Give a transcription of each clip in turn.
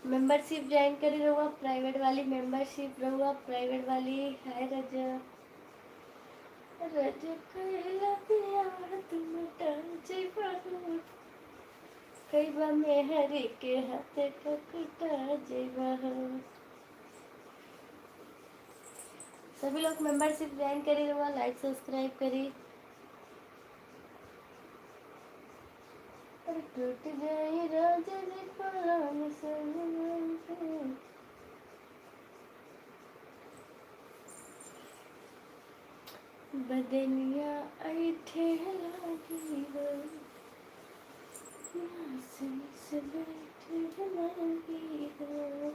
Membership join करी रहुआ private वाली मेंबरशिप रहुआ प्राइवेट वाली है रजा रज कहला प्यार तुम टांचे पाहु कई बा मेहरी के हाथे ककटा जेबा हो। सभी लोग मेंबरशिप ज्वाइन करी रहुआ लाइक सब्सक्राइब करी। टूट जाए राजा जी पान संग बदनिया ऐठे लागी हो नासन से बैठे लागी हो।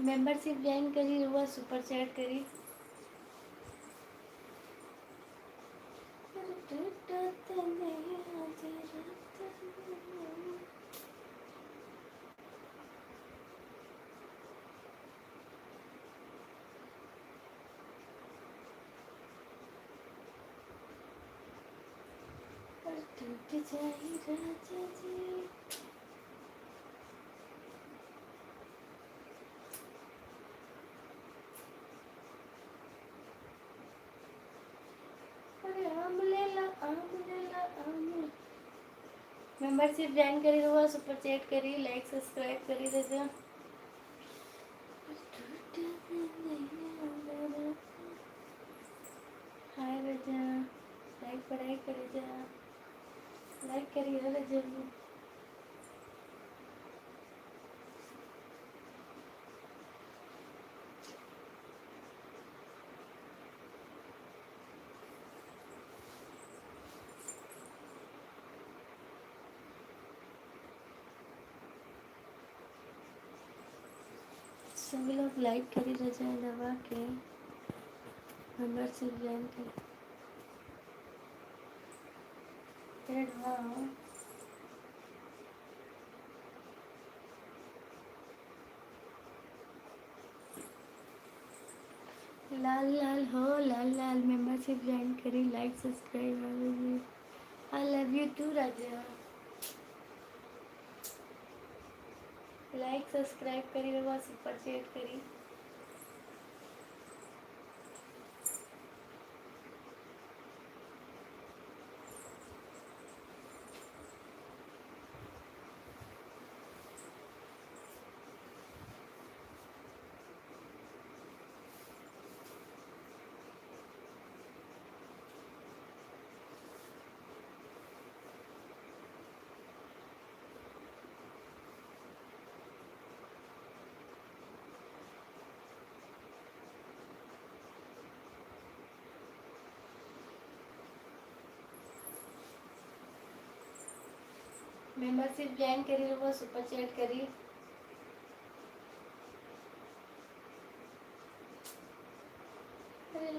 मेंबरशिप ज्वाइन करी रहुआ सुपर चैट करी। टूट जाए राजा जी अरे आम ले ला आम ले ला आम। मेंबरशिप ज्वाइन करी रहुआ सुपर चैट करी लाइक सब्सक्राइब करी रजा। हाय रजा लाइक पढ़ाई करे जा लाइक करी रजा। सभी लोग लाइक करी रजा दबा के मेंबरशिप ज्वाइन करी। हाँ लाल लाल हो लाल लाल मेंबरशिप ज्वाइन करी like subscribe. I love you too raja. Like subscribe करी रहुआ सुपर चैट करी। मेंबरशिप ज्वाइन करी रहुआ सुपर चैट करी।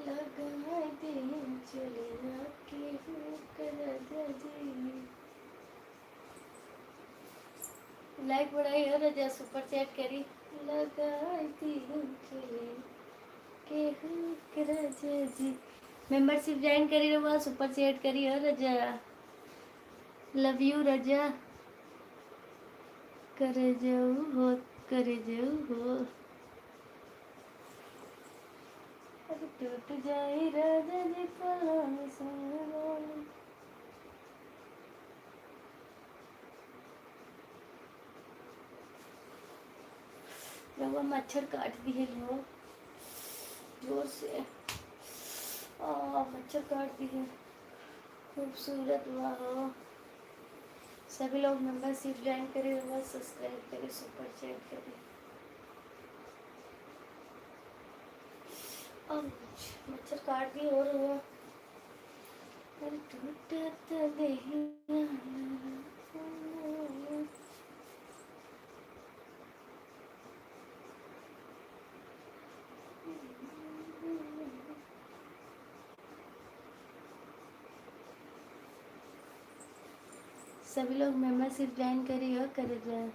लगाए दिन चले ना के राजा जी। लाइक बढ़ाई हो रजा सुपर चैट करी। लगाए दिन चले के राजा जी। मेंबरशिप ज्वाइन करी रहुआ सुपर चैट करी हो रजा। लव यू रजा करे जाऊ हो करे जाऊ हो। अरे टूट जाए राजा जी पान संग। रवा मच्छर काट दिए लोग जोर से। मच्छर काट दिए खूबसूरत वाह। सभी लोग मेंबरशिप ज्वाइन करें रवा सब्सक्राइब करें सुपर चैट करें। मच्छर काट दिए और हुआ टूटत देहिया। सभी लोग मेंबरशिप ज्वाइन करिए और करे जाए।